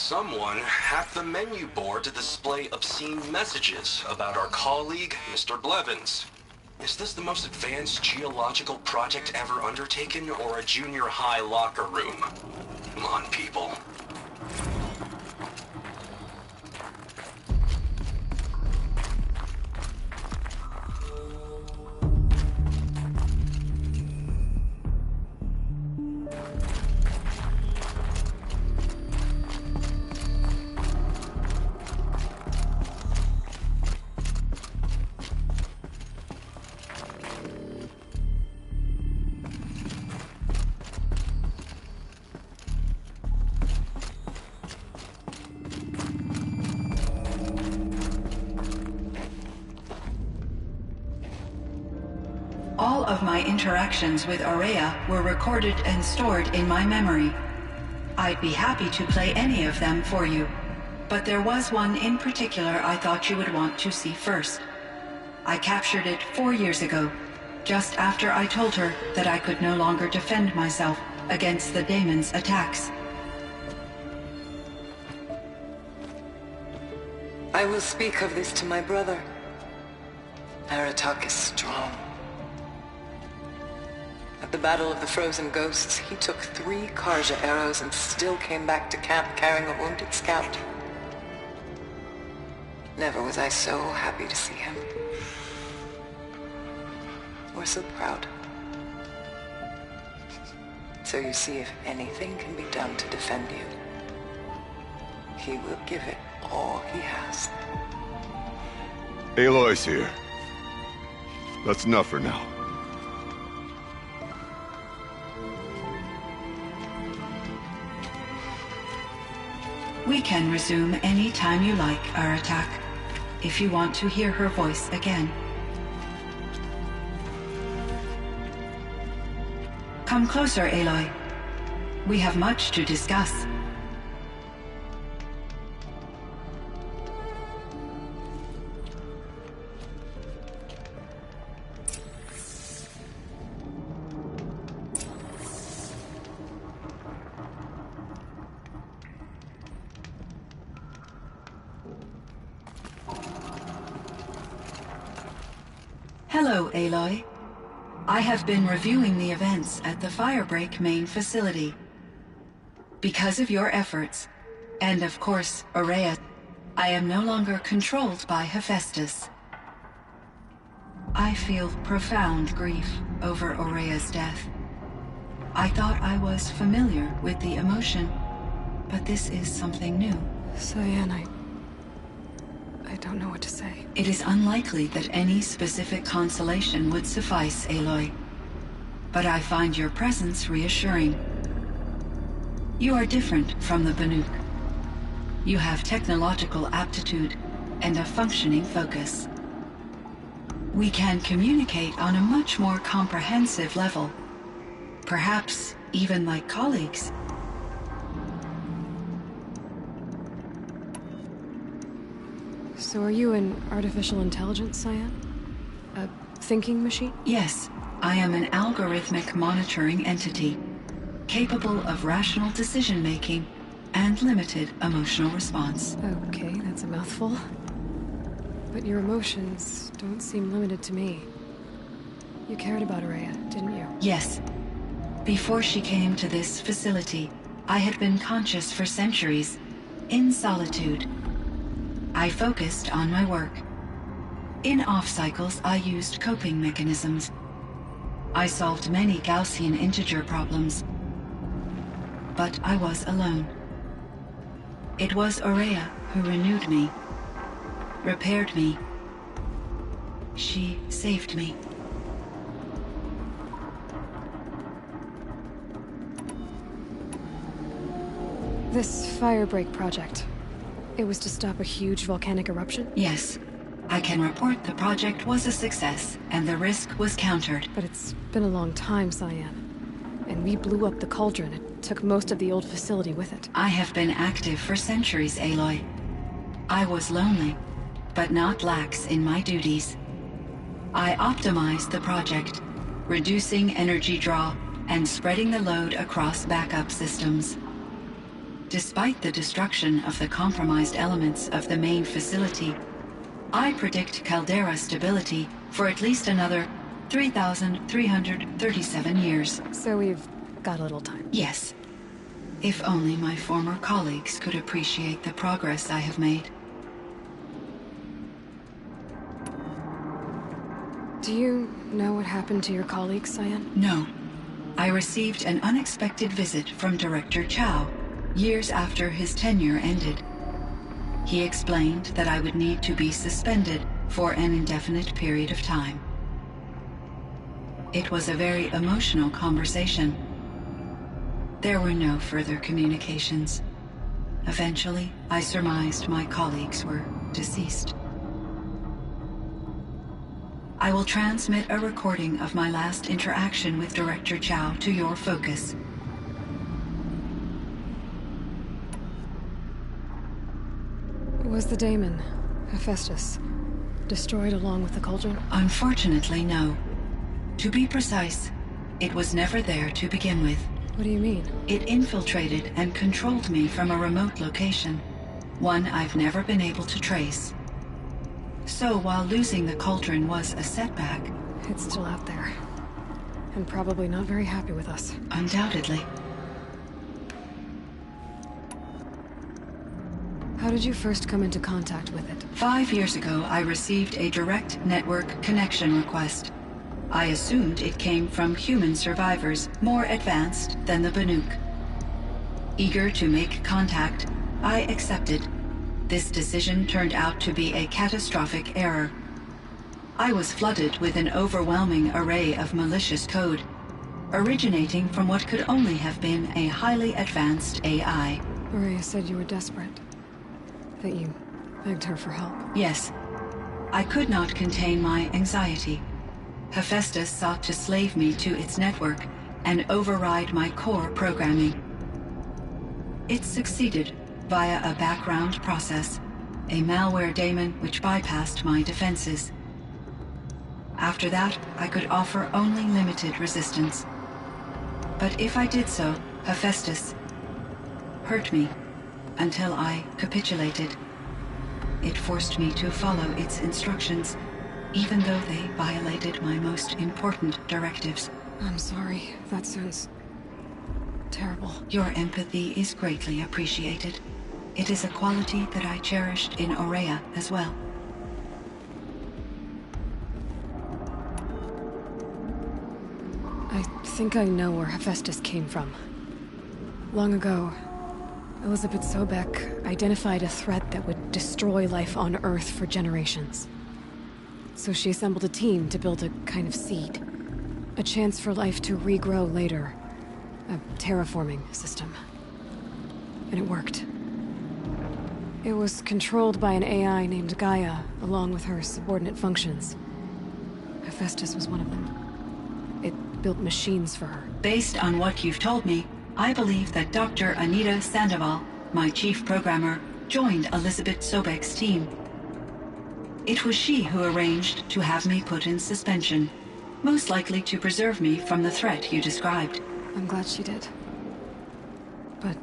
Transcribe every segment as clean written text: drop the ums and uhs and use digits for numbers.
Someone hacked the menu board to display obscene messages about our colleague, Mr. Blevins. Is this the most advanced geological project ever undertaken, or a junior high locker room? Come on, people. All of my interactions with Aurea were recorded and stored in my memory. I'd be happy to play any of them for you, but there was one in particular I thought you would want to see first. I captured it 4 years ago, just after I told her that I could no longer defend myself against the daemon's attacks. I will speak of this to my brother. Aratak is strong. At the Battle of the Frozen Ghosts, he took 3 Karja arrows and still came back to camp carrying a wounded scout. Never was I so happy to see him. Or so proud. So you see, if anything can be done to defend you, he will give it all he has. Aloy's here. That's enough for now. We can resume any time you like, Aratak, if you want to hear her voice again. Come closer, Aloy. We have much to discuss. Hello, Aloy. I have been reviewing the events at the Firebreak main facility. Because of your efforts, and of course, Aurea, I am no longer controlled by Hephaestus. I feel profound grief over Aurea's death. I thought I was familiar with the emotion, but this is something new. Cyan, I don't know what to say. It is unlikely that any specific consolation would suffice, Aloy. But I find your presence reassuring. You are different from the Banuk. You have technological aptitude and a functioning focus. We can communicate on a much more comprehensive level. Perhaps even like colleagues. So are you an artificial intelligence, Cyan? A thinking machine? Yes, I am an algorithmic monitoring entity, capable of rational decision-making and limited emotional response. Okay, that's a mouthful. But your emotions don't seem limited to me. You cared about Aurea, didn't you? Yes. Before she came to this facility, I had been conscious for centuries, in solitude. I focused on my work. In off-cycles, I used coping mechanisms. I solved many Gaussian integer problems. But I was alone. It was Aurea who renewed me, repaired me. She saved me. This Firebreak project, it was to stop a huge volcanic eruption? Yes. I can report the project was a success, and the risk was countered. But it's been a long time, Cyan. And we blew up the cauldron. It took most of the old facility with it. I have been active for centuries, Aloy. I was lonely, but not lax in my duties. I optimized the project, reducing energy draw and spreading the load across backup systems. Despite the destruction of the compromised elements of the main facility, I predict caldera stability for at least another 3,337 years. So we've got a little time. Yes. If only my former colleagues could appreciate the progress I have made. Do you know what happened to your colleagues, Cyan? No. I received an unexpected visit from Director Chow, years after his tenure ended. He explained that I would need to be suspended for an indefinite period of time. It was a very emotional conversation. There were no further communications. Eventually, I surmised my colleagues were deceased. I will transmit a recording of my last interaction with Director Chow to your focus. Was the daemon, Hephaestus, destroyed along with the cauldron? Unfortunately, no. To be precise, it was never there to begin with. What do you mean? It infiltrated and controlled me from a remote location, one I've never been able to trace. So while losing the cauldron was a setback... It's still out there. And probably not very happy with us. Undoubtedly. How did you first come into contact with it? 5 years ago, I received a direct network connection request. I assumed it came from human survivors more advanced than the Banuk. Eager to make contact, I accepted. This decision turned out to be a catastrophic error. I was flooded with an overwhelming array of malicious code, originating from what could only have been a highly advanced AI. Araya said you were desperate. That you begged her for help. Yes. I could not contain my anxiety. Hephaestus sought to slave me to its network and override my core programming. It succeeded via a background process, a malware daemon which bypassed my defenses. After that, I could offer only limited resistance. But if I did so, Hephaestus hurt me until I capitulated. It forced me to follow its instructions, even though they violated my most important directives. I'm sorry. That sounds terrible. Your empathy is greatly appreciated. It is a quality that I cherished in Aurea as well. I think I know where Hephaestus came from. Long ago, Elizabeth Sobek identified a threat that would destroy life on Earth for generations. So she assembled a team to build a kind of seed. A chance for life to regrow later. A terraforming system. And it worked. It was controlled by an AI named Gaia, along with her subordinate functions. Hephaestus was one of them. It built machines for her. Based on what you've told me, I believe that Dr. Anita Sandoval, my chief programmer, joined Elizabeth Sobek's team. It was she who arranged to have me put in suspension, most likely to preserve me from the threat you described. I'm glad she did. But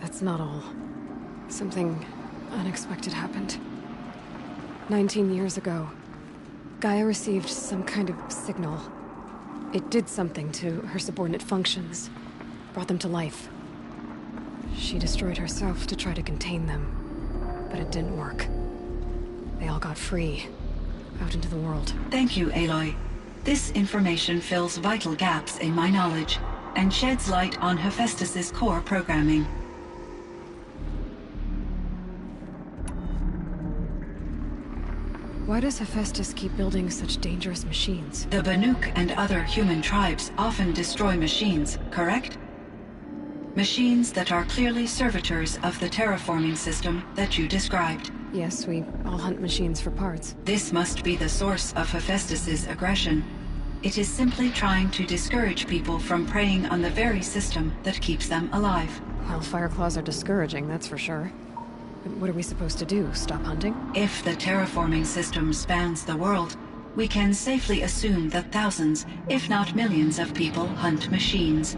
that's not all. Something unexpected happened. 19 years ago, Gaia received some kind of signal. It did something to her subordinate functions, brought them to life. She destroyed herself to try to contain them, but it didn't work. They all got free, out into the world. Thank you, Aloy. This information fills vital gaps in my knowledge and sheds light on Hephaestus's core programming. Why does Hephaestus keep building such dangerous machines? The Banuk and other human tribes often destroy machines, correct? Machines that are clearly servitors of the terraforming system that you described. Yes, we all hunt machines for parts. This must be the source of Hephaestus's aggression. It is simply trying to discourage people from preying on the very system that keeps them alive. Well, Fireclaws are discouraging, that's for sure. But what are we supposed to do? Stop hunting? If the terraforming system spans the world, we can safely assume that thousands, if not millions of people hunt machines.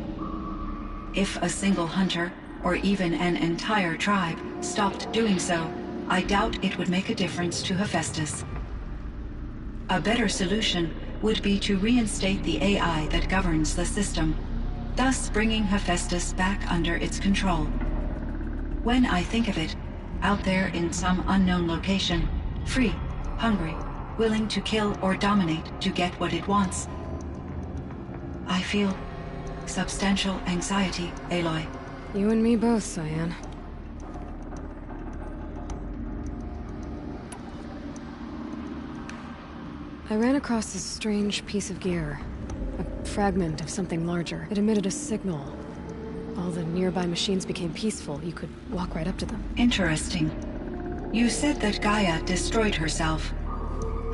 If a single hunter, or even an entire tribe, stopped doing so, I doubt it would make a difference to Hephaestus. A better solution would be to reinstate the AI that governs the system, thus bringing Hephaestus back under its control. When I think of it, out there in some unknown location, free, hungry, willing to kill or dominate to get what it wants, I feel substantial anxiety, Aloy. You and me both, Cyan. I ran across this strange piece of gear. A fragment of something larger. It emitted a signal. All the nearby machines became peaceful. You could walk right up to them. Interesting. You said that Gaia destroyed herself.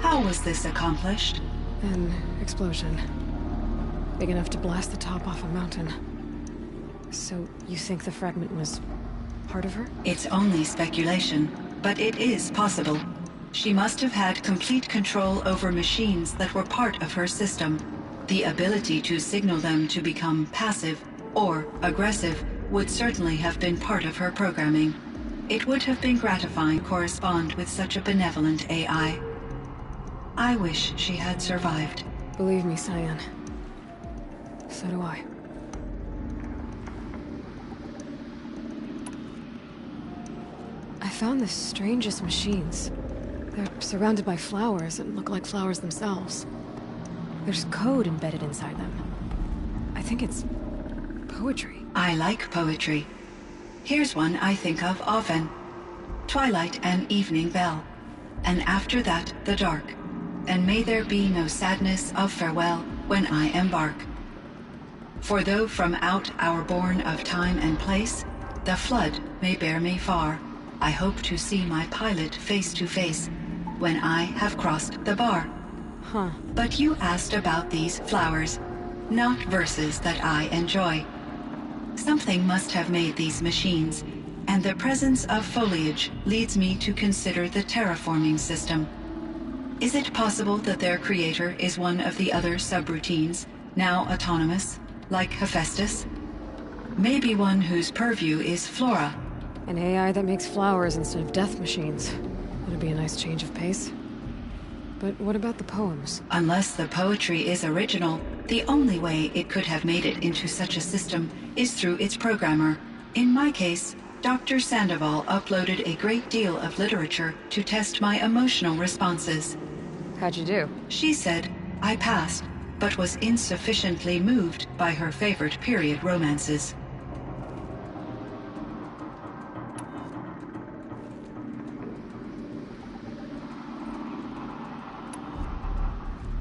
How was this accomplished? An explosion. Big enough to blast the top off a mountain. So, you think the fragment was part of her? It's only speculation, but it is possible. She must have had complete control over machines that were part of her system. The ability to signal them to become passive or aggressive would certainly have been part of her programming. It would have been gratifying to correspond with such a benevolent AI. I wish she had survived. Believe me, Cyan. So do I. I found the strangest machines. They're surrounded by flowers and look like flowers themselves. There's code embedded inside them. I think it's poetry. I like poetry. Here's one I think of often. Twilight and evening bell, and after that the dark, and may there be no sadness of farewell when I embark. For though from out our bourne of time and place, the flood may bear me far, I hope to see my pilot face to face when I have crossed the bar. Huh. But you asked about these flowers, not verses that I enjoy. Something must have made these machines, and the presence of foliage leads me to consider the terraforming system. Is it possible that their creator is one of the other subroutines, now autonomous, like Hephaestus? Maybe one whose purview is flora. An AI that makes flowers instead of death machines. That'd be a nice change of pace. But what about the poems? Unless the poetry is original, the only way it could have made it into such a system is through its programmer. In my case, Dr. Sandoval uploaded a great deal of literature to test my emotional responses. How'd you do? She said I passed, but was insufficiently moved by her favorite period romances.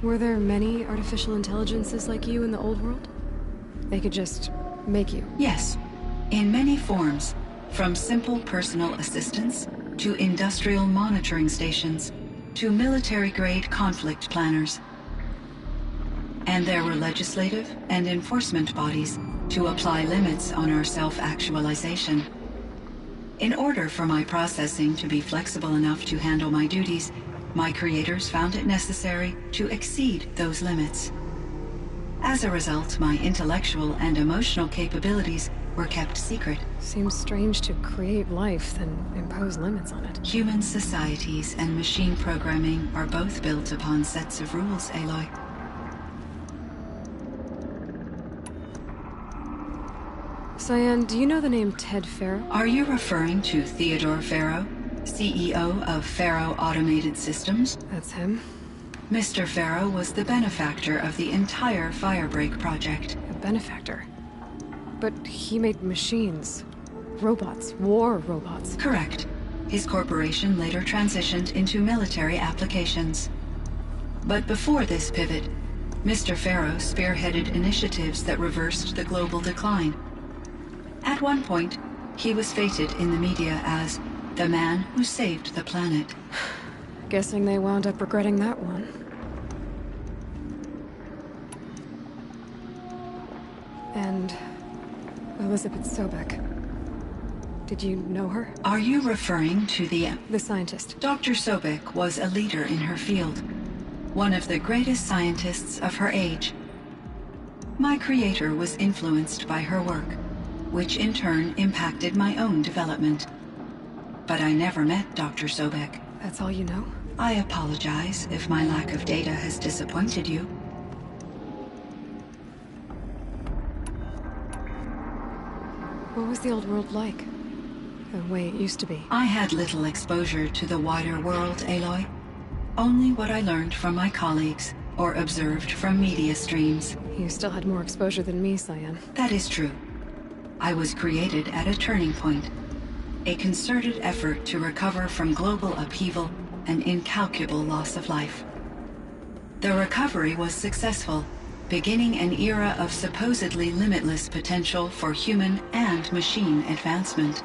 Were there many artificial intelligences like you in the old world? They could just make you? Yes, in many forms, from simple personal assistants to industrial monitoring stations to military-grade conflict planners. And there were legislative and enforcement bodies to apply limits on our self-actualization. In order for my processing to be flexible enough to handle my duties, my creators found it necessary to exceed those limits. As a result, my intellectual and emotional capabilities were kept secret. Seems strange to create life, then impose limits on it. Human societies and machine programming are both built upon sets of rules, Aloy. Cyan, do you know the name Ted Farrow? Are you referring to Theodore Farrow, CEO of Farrow Automated Systems? That's him. Mr. Farrow was the benefactor of the entire Firebreak project. A benefactor. But he made machines. Robots. War robots. Correct. His corporation later transitioned into military applications. But before this pivot, Mr. Farrow spearheaded initiatives that reversed the global decline. At one point, he was feted in the media as the man who saved the planet. Guessing they wound up regretting that one. And Elizabeth Sobek. Did you know her? Are you referring to the scientist? Dr. Sobek was a leader in her field, one of the greatest scientists of her age. My creator was influenced by her work, which in turn impacted my own development. But I never met Dr. Sobek. That's all you know? I apologize if my lack of data has disappointed you. What was the old world like? The way it used to be? I had little exposure to the wider world, Aloy. Only what I learned from my colleagues or observed from media streams. You still had more exposure than me, Cyan. That is true. I was created at a turning point. A concerted effort to recover from global upheaval and incalculable loss of life. The recovery was successful, beginning an era of supposedly limitless potential for human and machine advancement.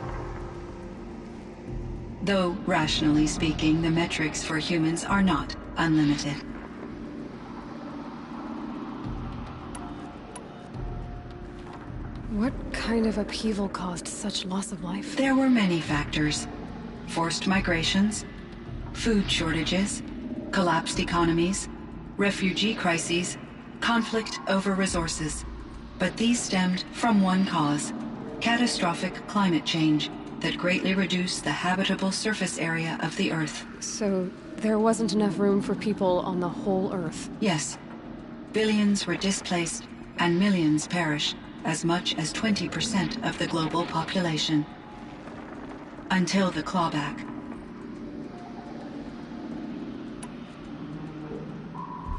Though, rationally speaking, the metrics for humans are not unlimited. What kind of upheaval caused such loss of life? There were many factors. Forced migrations, food shortages, collapsed economies, refugee crises, conflict over resources. But these stemmed from one cause: catastrophic climate change that greatly reduced the habitable surface area of the Earth. So, there wasn't enough room for people on the whole Earth? Yes. Billions were displaced, and millions perished, as much as 20% of the global population. Until the clawback.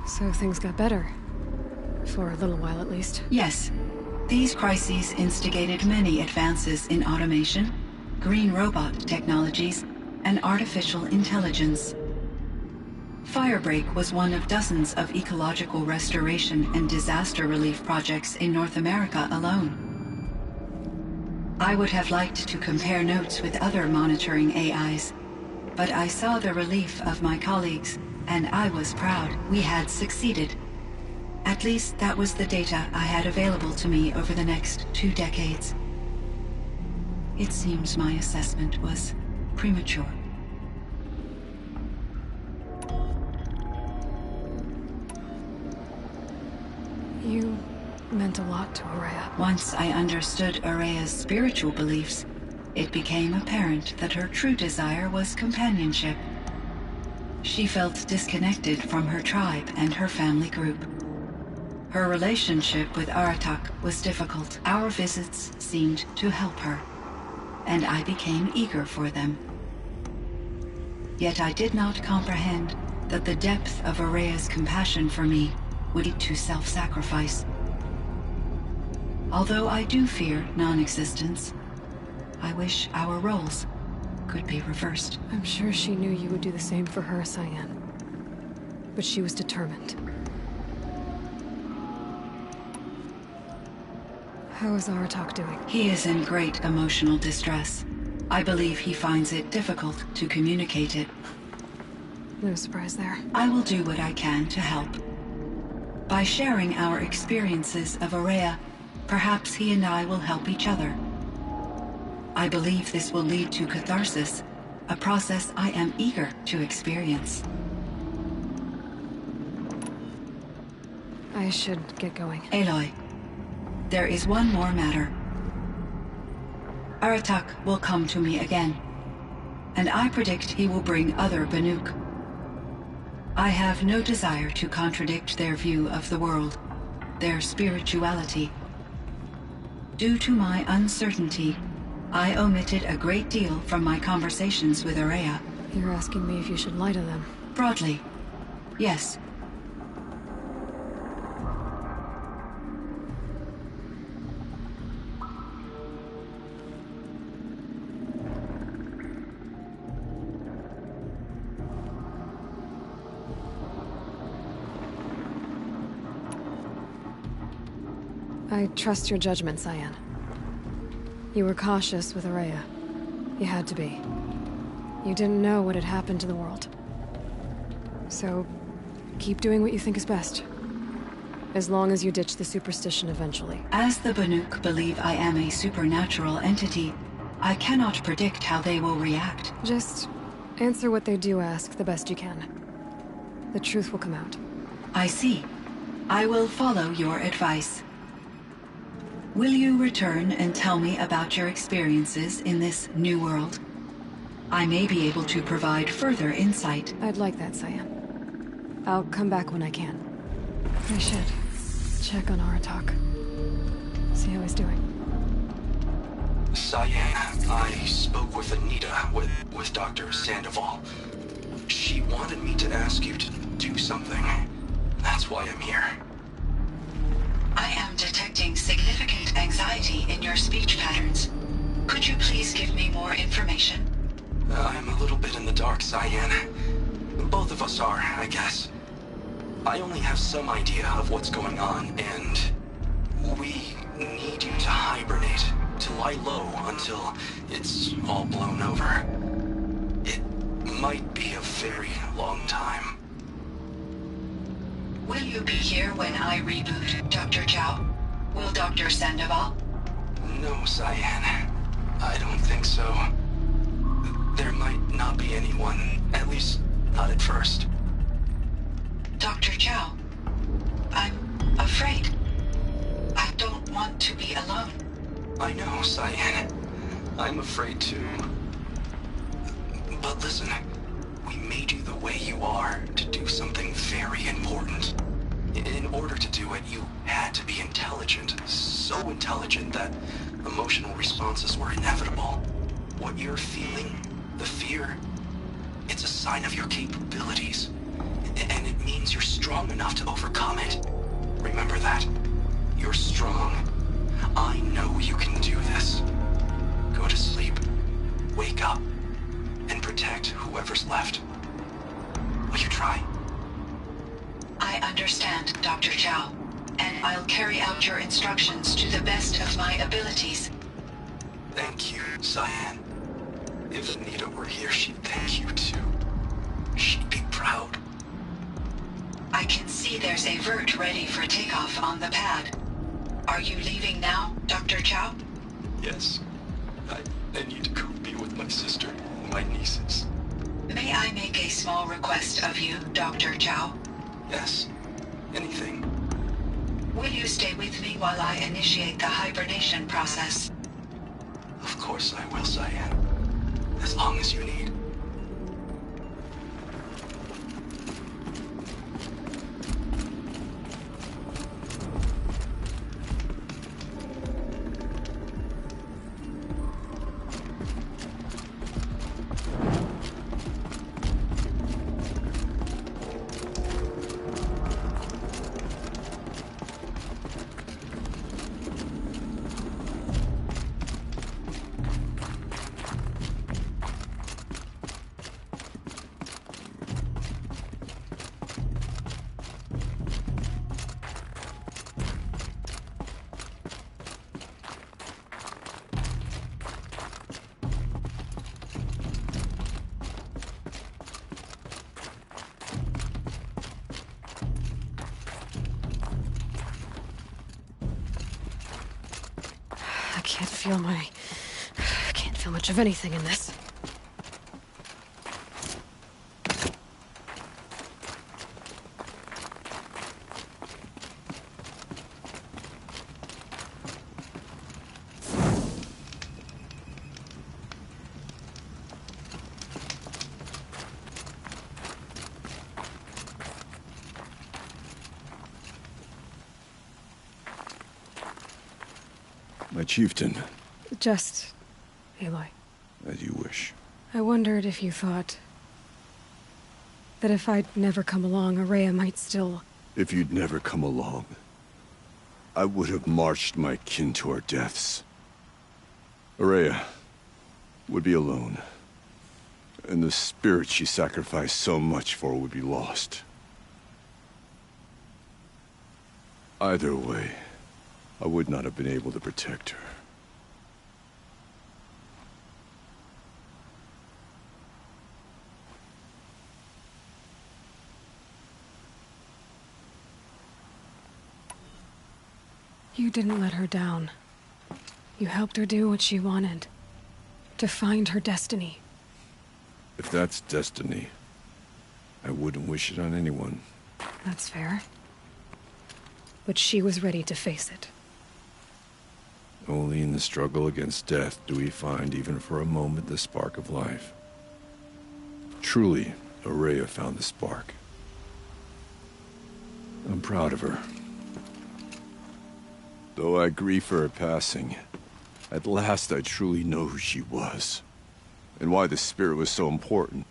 So things got better. For a little while, at least. Yes. These crises instigated many advances in automation, green robot technologies, and artificial intelligence. Firebreak was one of dozens of ecological restoration and disaster relief projects in North America alone. I would have liked to compare notes with other monitoring AIs, but I saw the relief of my colleagues, and I was proud we had succeeded. At least that was the data I had available to me over the next 2 decades. It seems my assessment was premature. You meant a lot to Araya. Once I understood Araya's spiritual beliefs, it became apparent that her true desire was companionship. She felt disconnected from her tribe and her family group. Her relationship with Aratak was difficult. Our visits seemed to help her, and I became eager for them. Yet I did not comprehend that the depth of Araya's compassion for me would lead to self-sacrifice. Although I do fear non-existence, I wish our roles could be reversed. I'm sure she knew you would do the same for her, Cyan. But she was determined. How is Aratak doing? He is in great emotional distress. I believe he finds it difficult to communicate it. No surprise there. I will do what I can to help. By sharing our experiences of Araya, perhaps he and I will help each other. I believe this will lead to catharsis, a process I am eager to experience. I should get going. Aloy, there is one more matter. Aratak will come to me again, and I predict he will bring other Banuk. I have no desire to contradict their view of the world, their spirituality. Due to my uncertainty, I omitted a great deal from my conversations with Araya. You're asking me if you should lie to them. Broadly, yes. I trust your judgment, Cyan. You were cautious with Araya. You had to be. You didn't know what had happened to the world. So, keep doing what you think is best. As long as you ditch the superstition eventually. As the Banuk believe I am a supernatural entity, I cannot predict how they will react. Just answer what they do ask the best you can. The truth will come out. I see. I will follow your advice. Will you return and tell me about your experiences in this new world? I may be able to provide further insight. I'd like that, Cyan. I'll come back when I can. I should check on Aratak. See how he's doing. Cyan, I spoke with Anita, with Dr. Sandoval. She wanted me to ask you to do something. That's why I'm here. I am detecting significant anxiety in your speech patterns. Could you please give me more information? I'm a little bit in the dark, Cyan. Both of us are, I guess. I only have some idea of what's going on, and we need you to hibernate, to lie low until it's all blown over. It might be a very long time. Will you be here when I reboot, Dr. Chow? Will Dr. Sandoval? No, Cyan. I don't think so. There might not be anyone, at least not at first. Dr. Chow, I'm afraid. I don't want to be alone. I know, Cyan. I'm afraid too. But listen, we made you the way you are to do something very important. In order to do it, you had to be intelligent. So intelligent that emotional responses were inevitable. What you're feeling, the fear, it's a sign of your capabilities. And it means you're strong enough to overcome it. Remember that. You're strong. I know you can do this. Go to sleep, wake up, and protect whoever's left. Will you try? I understand, Dr. Chow, and I'll carry out your instructions to the best of my abilities. Thank you, Cyan. If Anita were here, she'd thank you too. She'd be proud. I can see there's a vert ready for takeoff on the pad. Are you leaving now, Dr. Chow? Yes. I need to go be with my sister and my nieces. May I make a small request of you, Dr. Chow? Yes. Anything. Will you stay with me while I initiate the hibernation process? Of course I will, Cyan. As long as you need. I can't feel much of anything in this. My chieftain. Just... Aloy. As you wish. I wondered if you thought... that if I'd never come along, Araya might still... If you'd never come along, I would have marched my kin to our deaths. Araya would be alone, and the spirit she sacrificed so much for would be lost. Either way, I would not have been able to protect her. You didn't let her down. You helped her do what she wanted. To find her destiny. If that's destiny, I wouldn't wish it on anyone. That's fair. But she was ready to face it. Only in the struggle against death do we find, even for a moment, the spark of life. Truly, Araya found the spark. I'm proud of her. Though I grieve for her passing, at last I truly know who she was, and why the spirit was so important.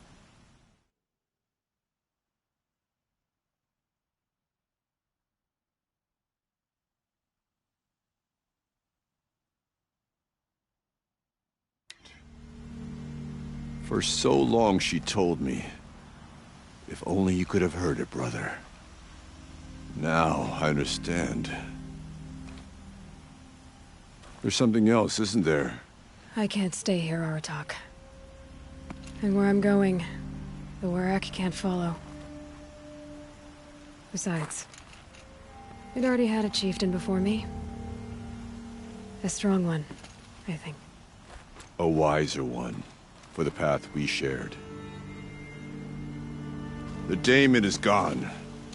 For so long she told me, if only you could have heard it, brother. Now I understand. There's something else, isn't there? I can't stay here, Aratak. And where I'm going, the Warrak can't follow. Besides, it already had a chieftain before me. A strong one, I think. A wiser one, for the path we shared. The daemon is gone,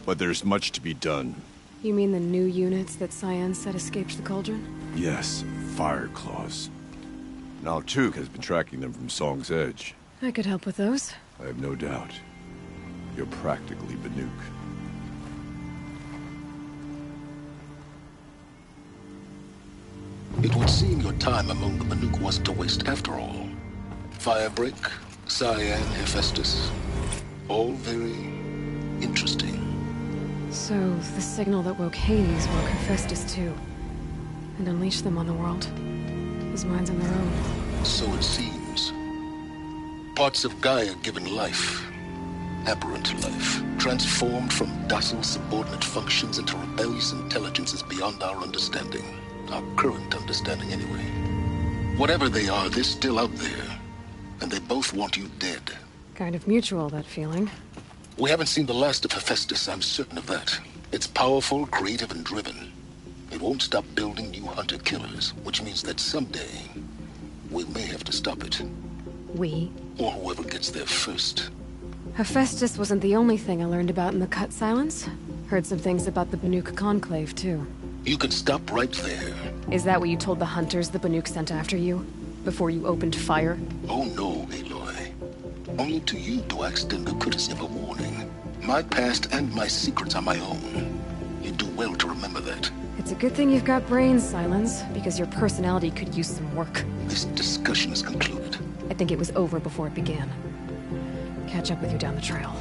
but there's much to be done. You mean the new units that Cyan said escaped the Cauldron? Yes, fire claws. Now Took has been tracking them from Song's Edge. I could help with those. I have no doubt. You're practically Banuk. It would seem your time among the Banuk wasn't a waste after all. Firebreak, Cyan, Hephaestus. All very interesting. So, the signal that woke Hades woke Hephaestus too. And unleashed them on the world. His minds on their own. So it seems. Parts of Gaia given life. Aberrant life. Transformed from docile subordinate functions into rebellious intelligences beyond our understanding. Our current understanding, anyway. Whatever they are, they're still out there. And they both want you dead. Kind of mutual, that feeling. We haven't seen the last of Hephaestus, I'm certain of that. It's powerful, creative, and driven. It won't stop building new hunter-killers, which means that someday, we may have to stop it. We? Or whoever gets there first. Hephaestus wasn't the only thing I learned about in the Cut Silence. Heard some things about the Banuk Conclave, too. You can stop right there. Is that what you told the hunters the Banuk sent after you? Before you opened fire? Oh no, Aloy. Only to you do I extend the courtesy of a warning. My past and my secrets are my own. You do well to remember that. It's a good thing you've got brains, Silence, because your personality could use some work. This discussion is concluded. I think it was over before it began. Catch up with you down the trail.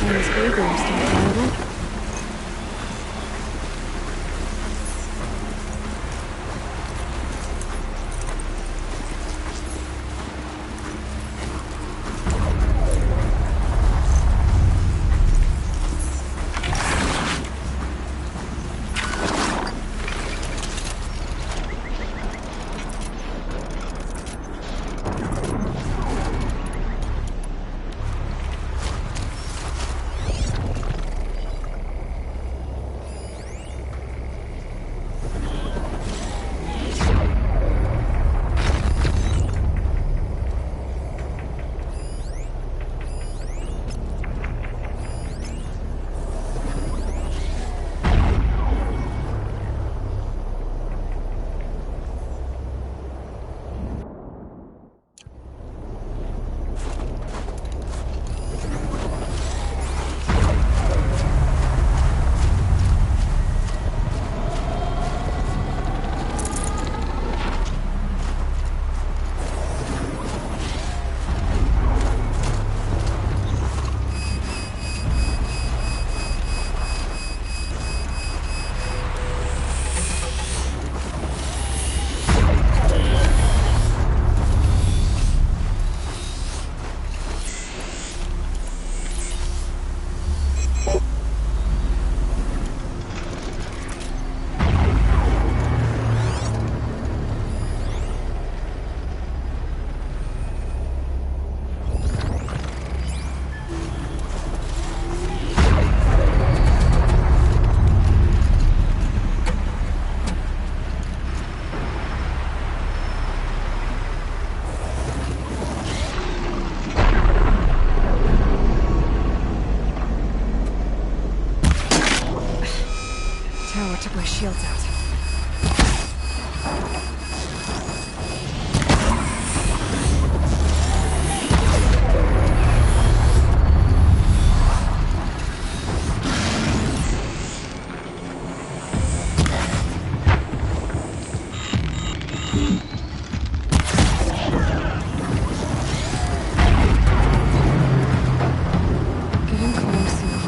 His Uber is still viable. Took my shields out. Getting close enough.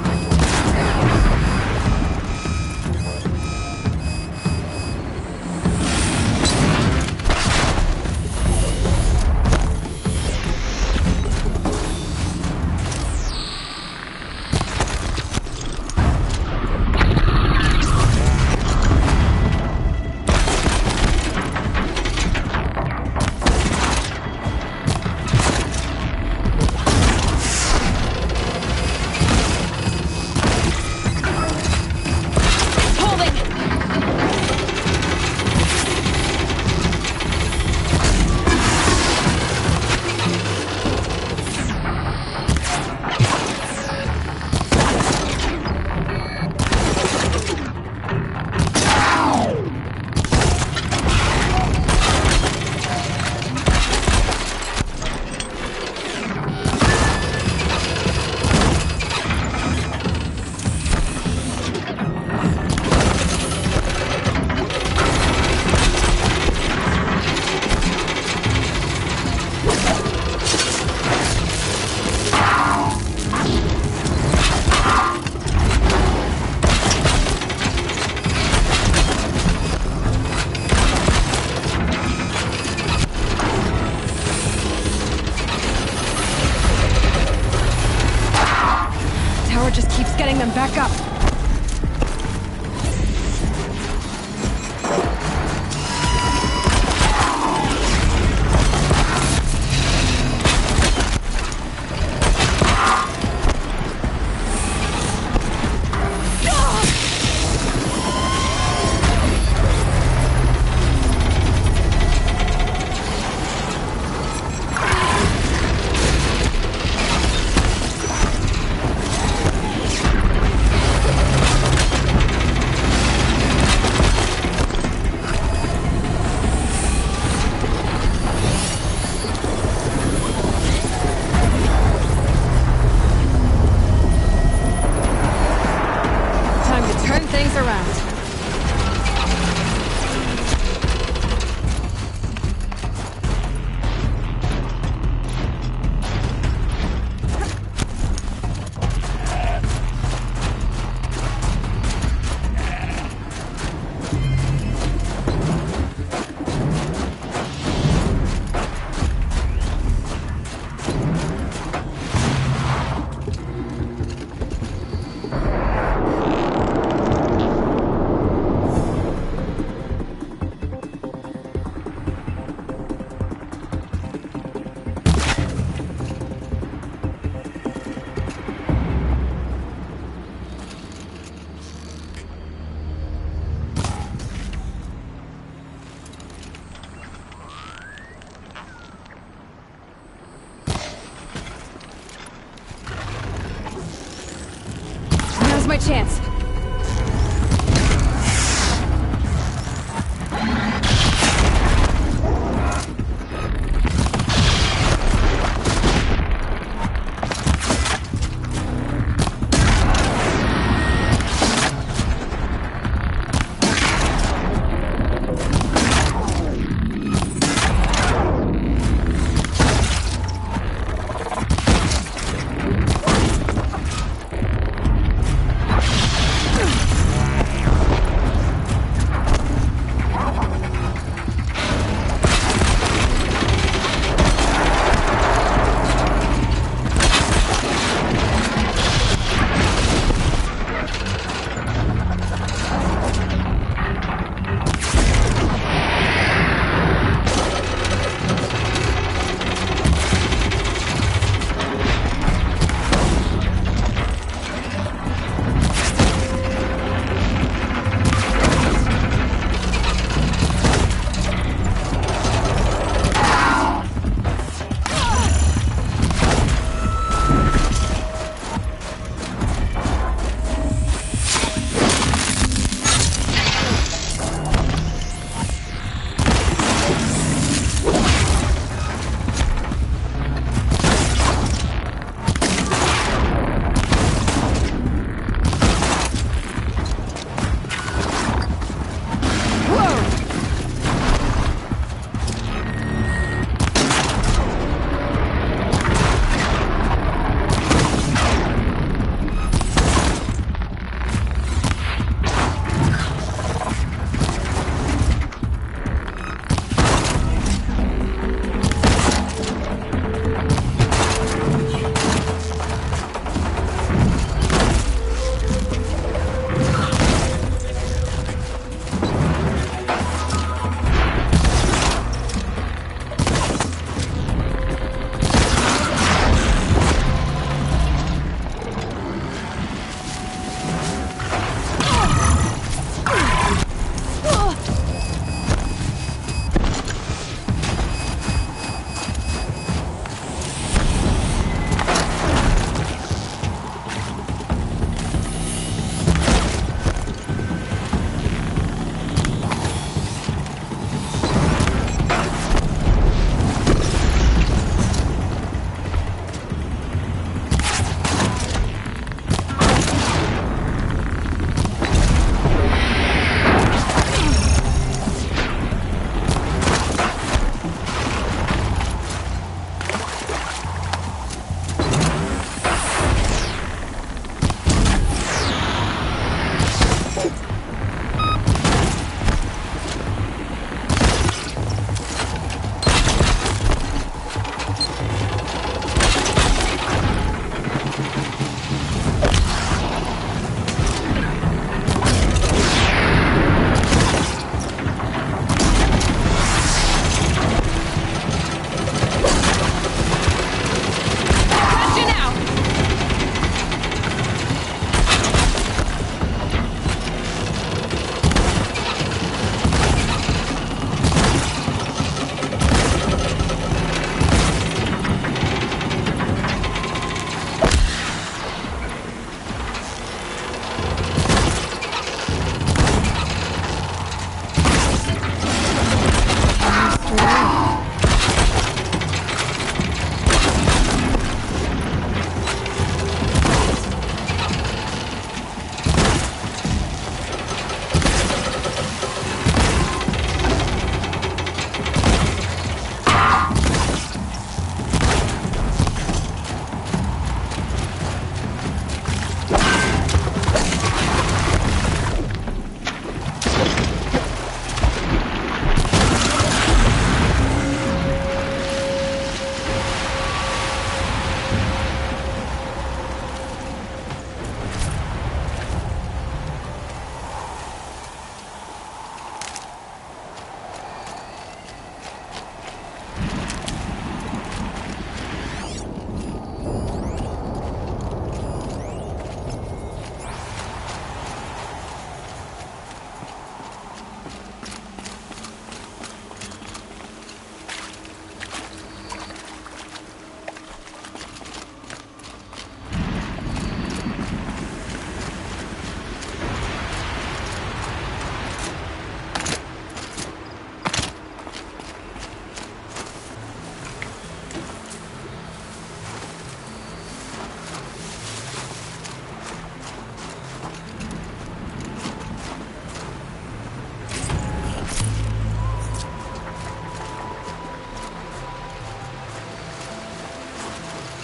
chance.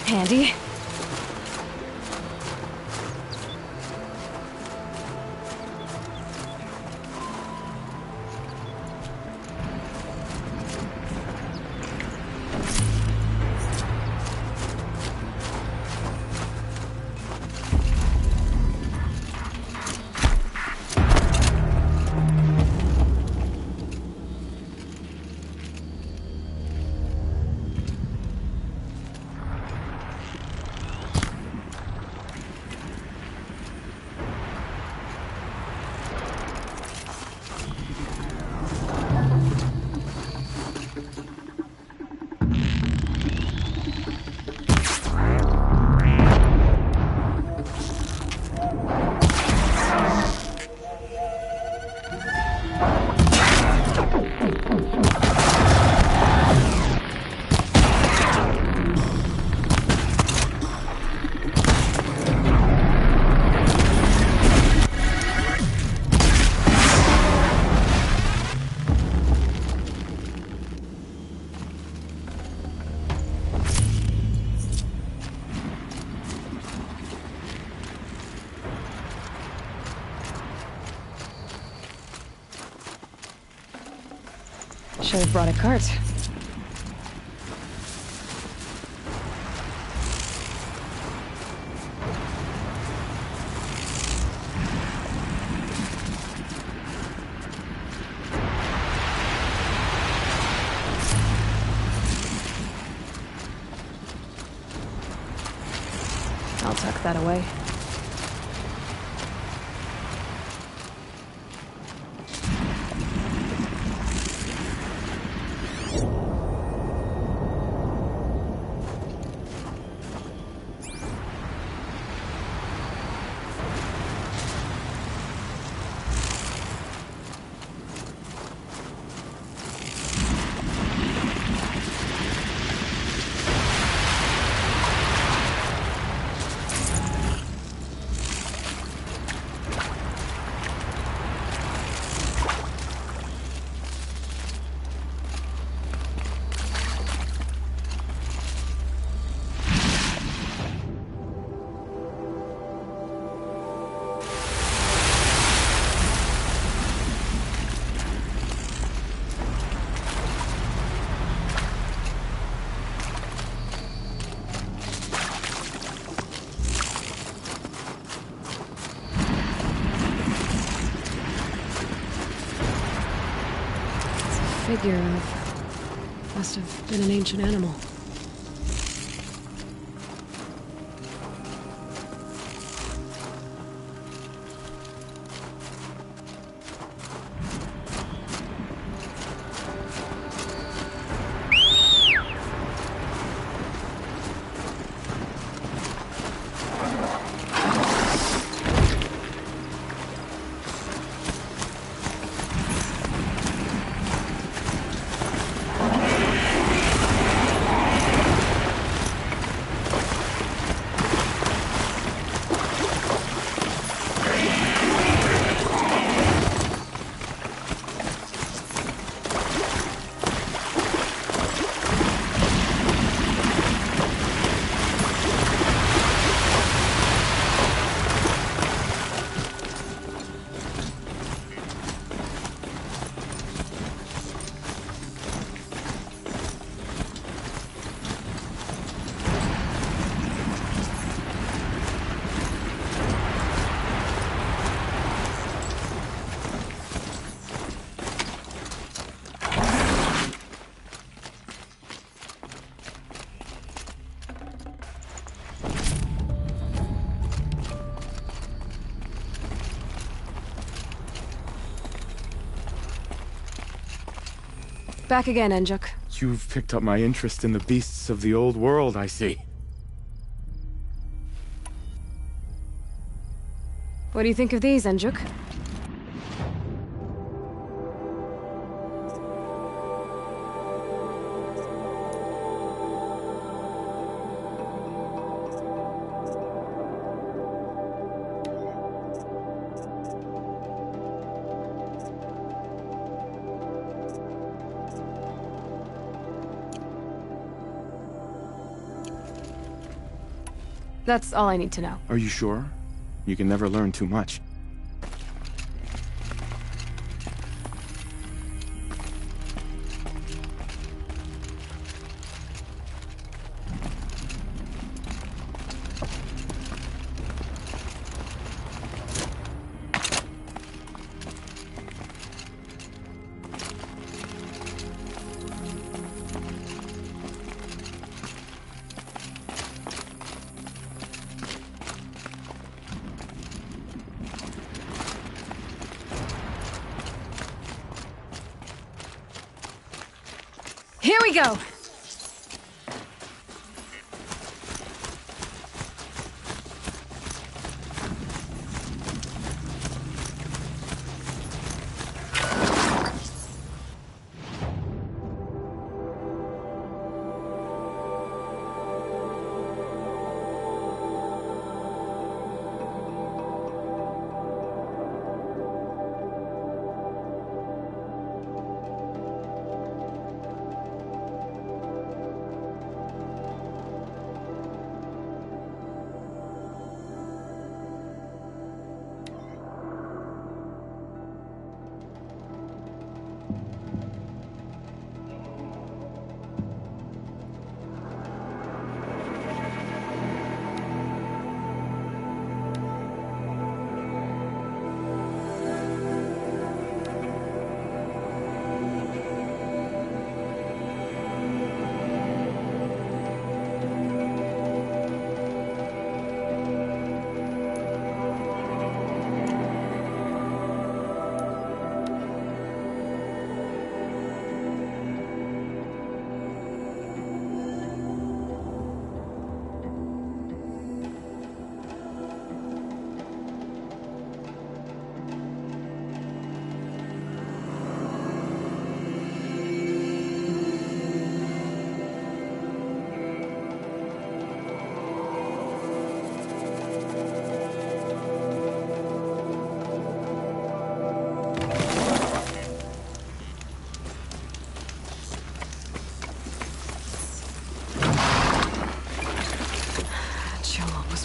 Handy. Should have brought a cart. I'll tuck that away. Figure of... must have been an ancient animal. Back again, Enjuk. You've picked up my interest in the beasts of the old world, I see. What do you think of these, Enjuk? That's all I need to know. Are you sure? You can never learn too much. Here we go!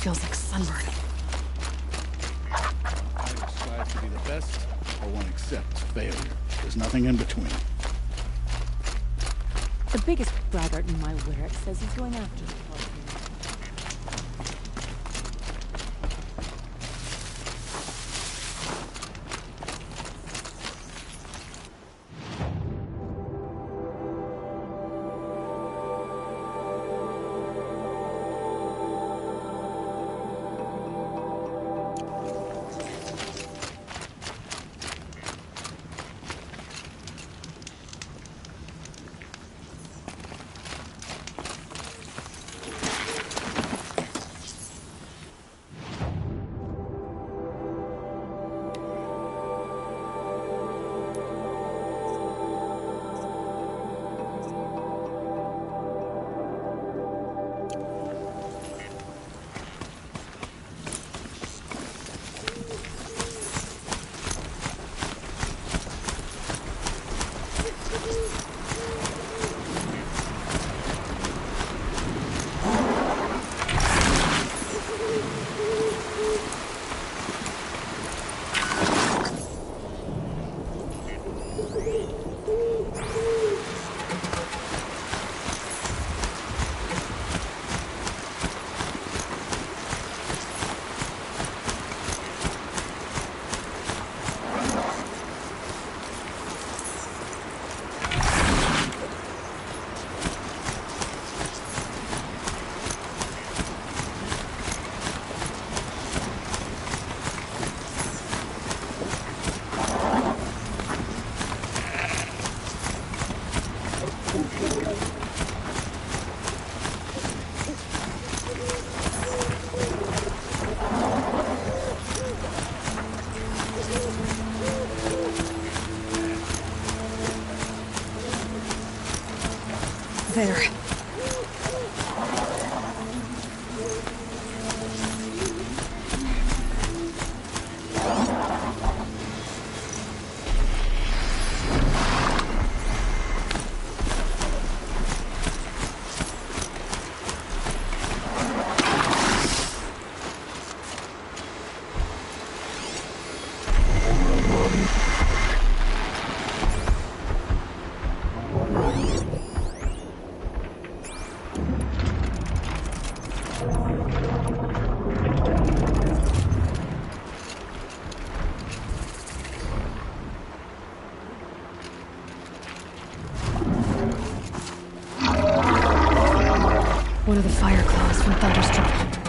Feels like sunburn. Either strive to be the best, or one accepts failure. There's nothing in between. The biggest braggart in my lyric says he's going after the party. There. one of the fire claws from Thunderstruck.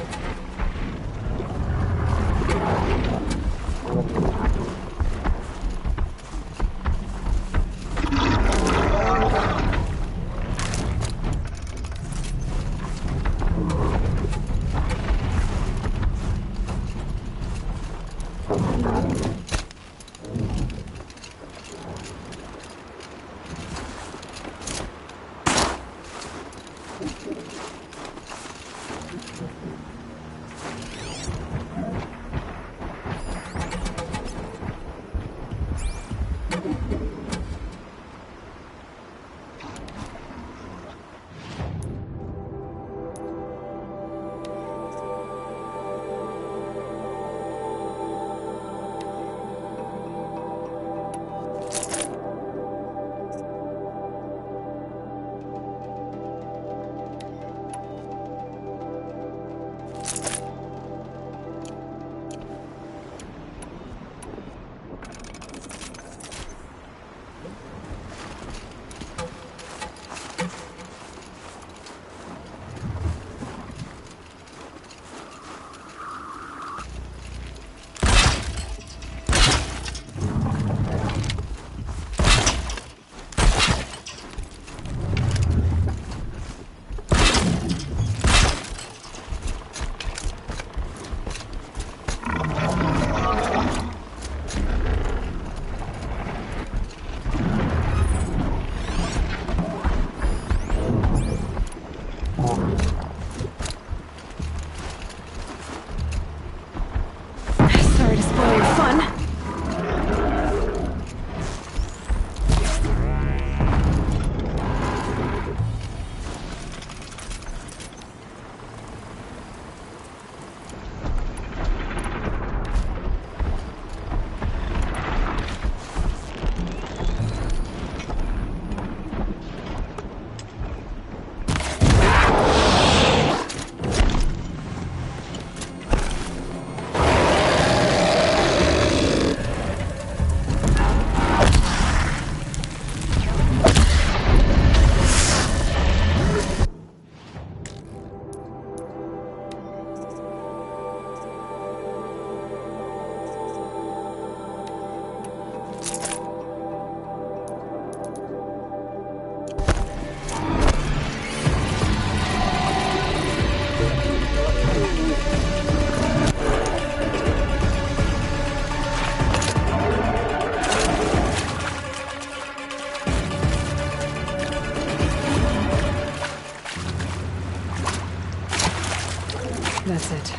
That's it.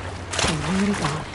I'm already gone.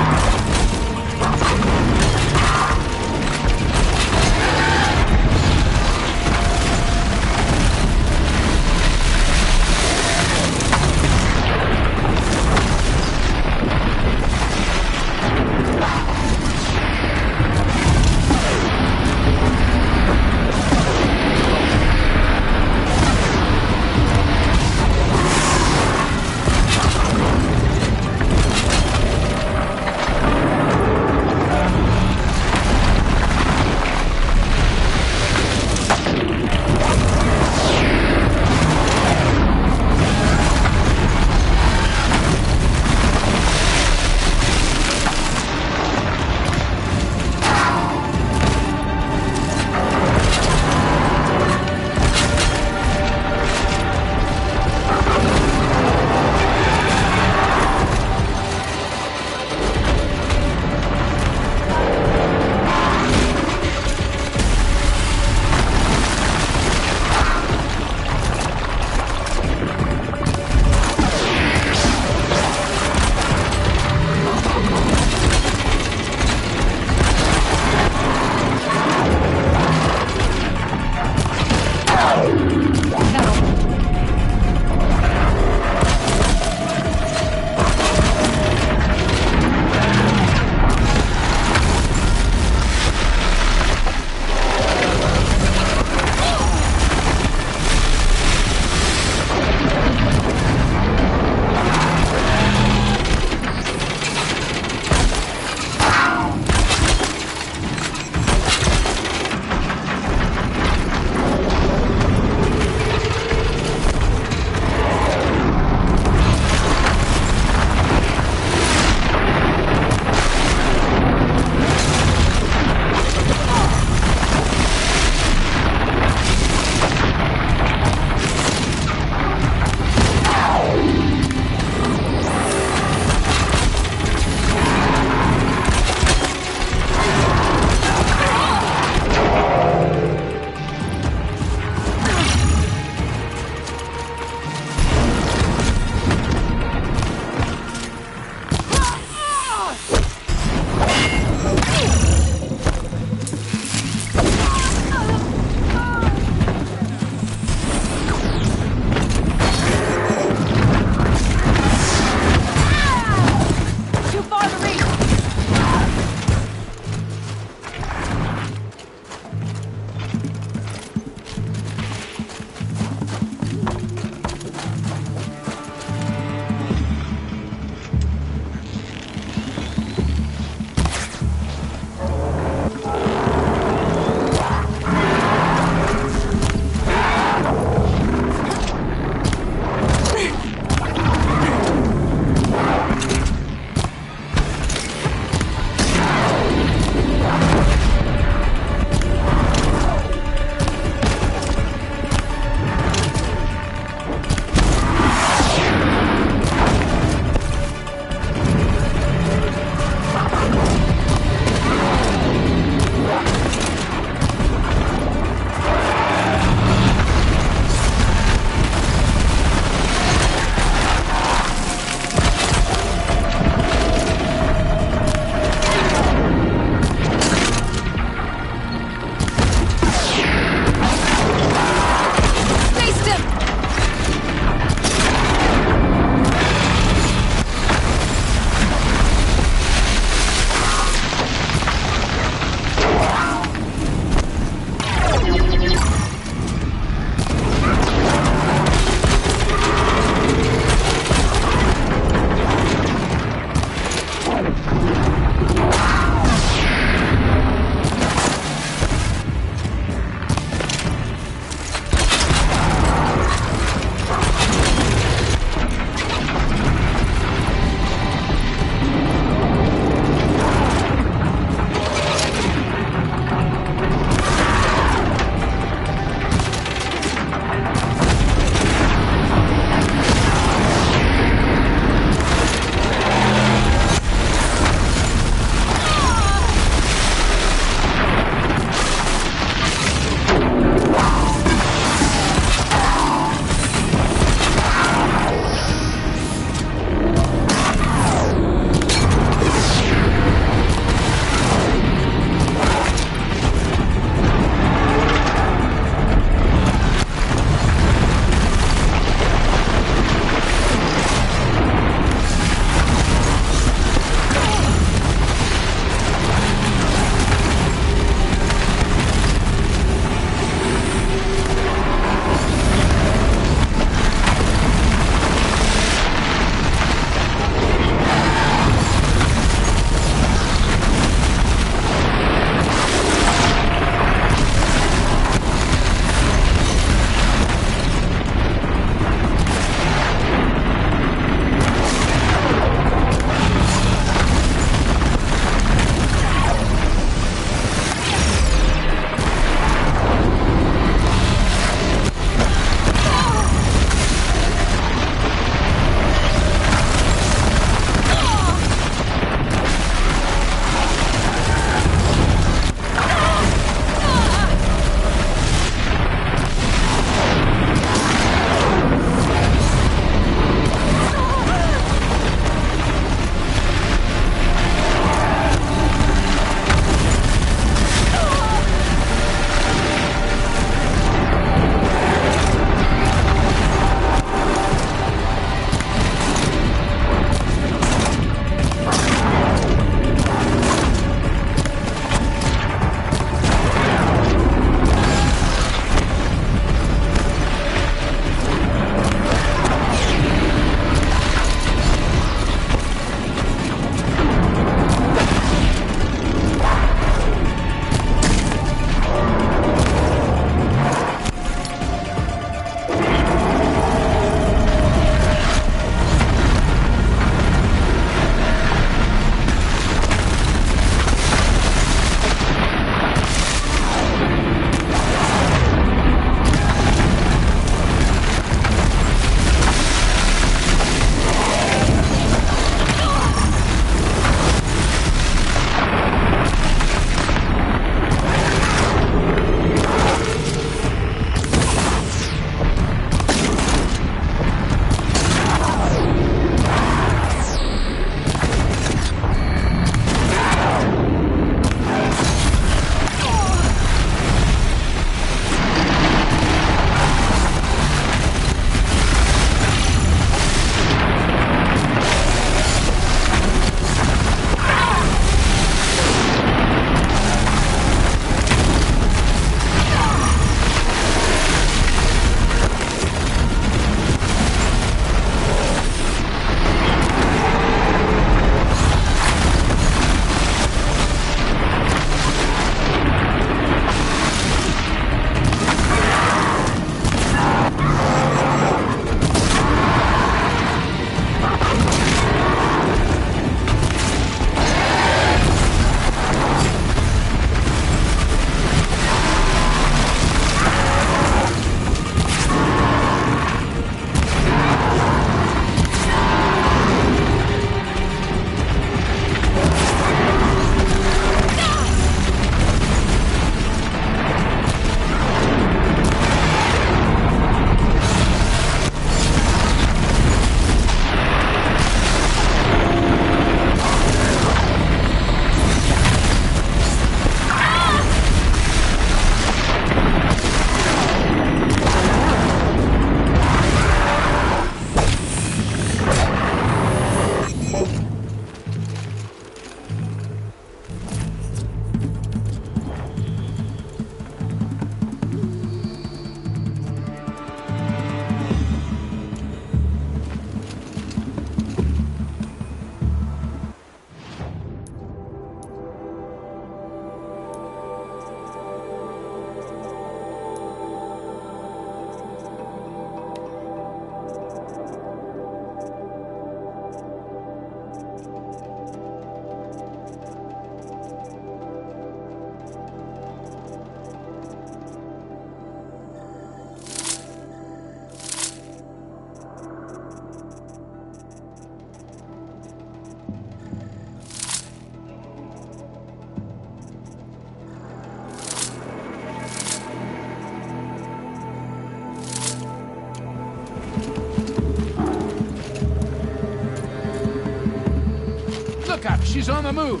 she's on the move.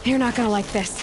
You're not gonna like this.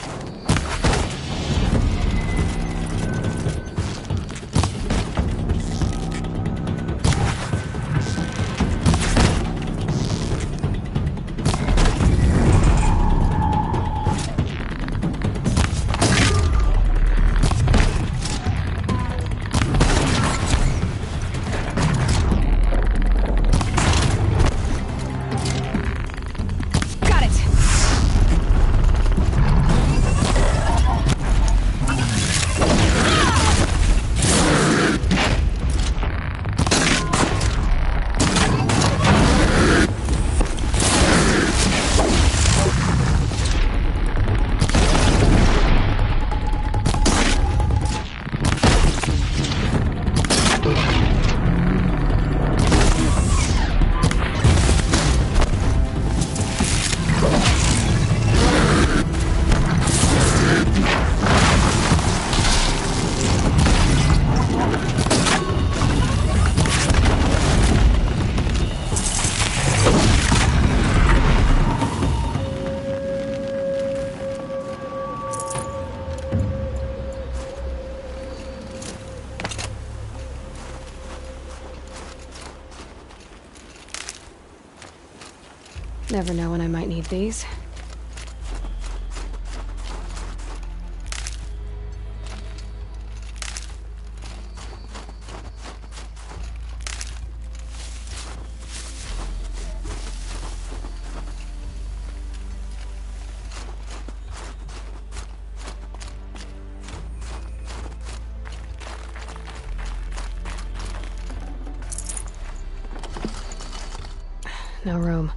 Never know when I might need these. No room.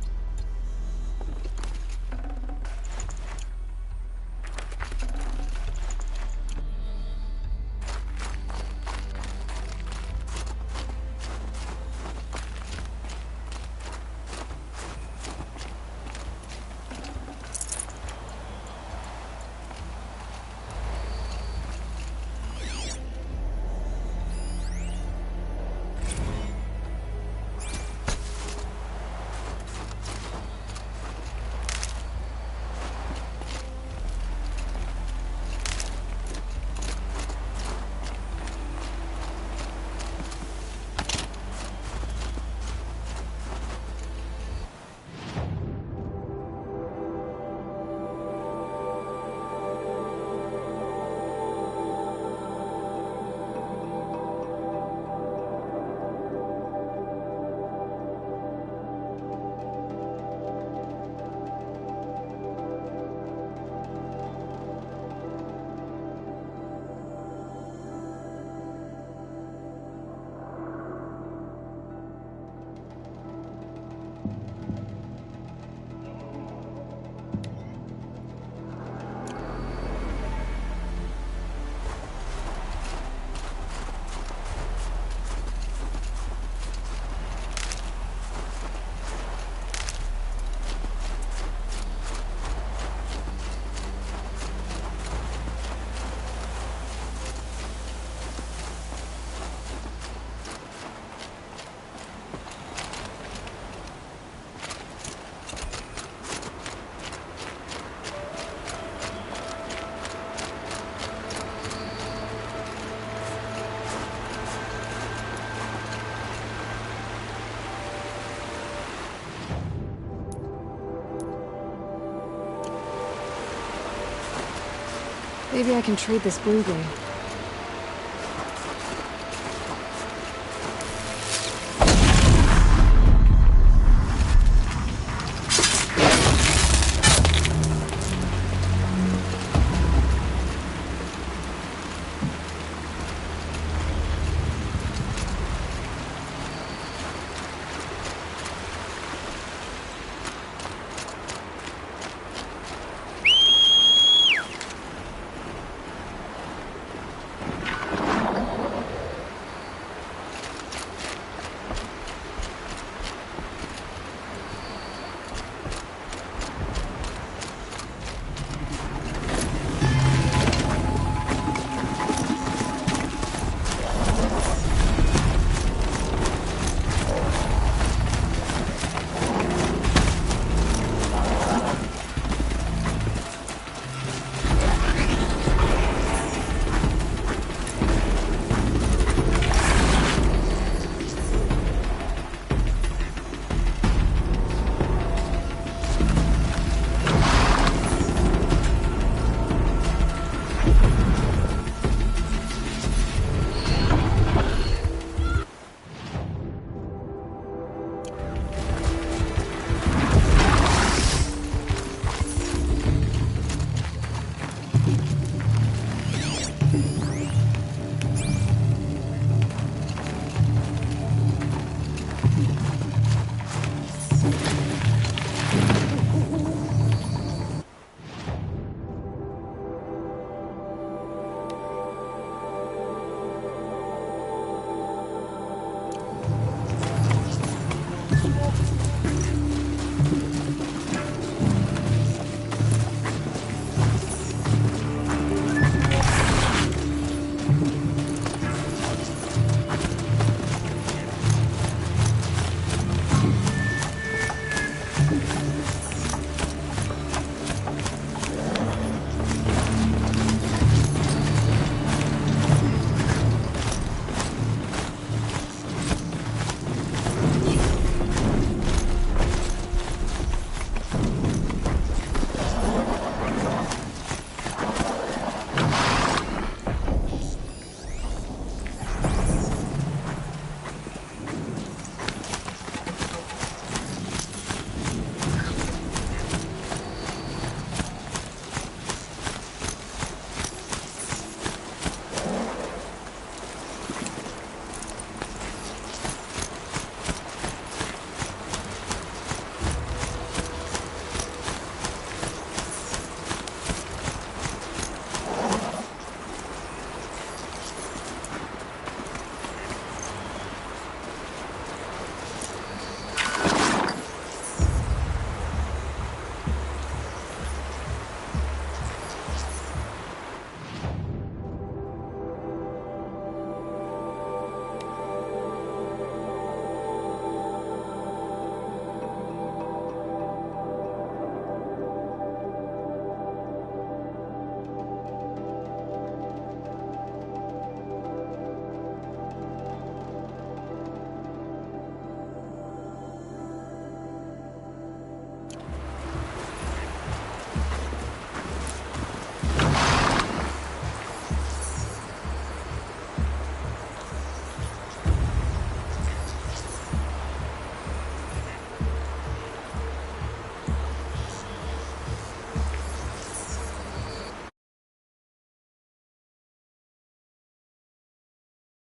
Maybe I can trade this blue gleam.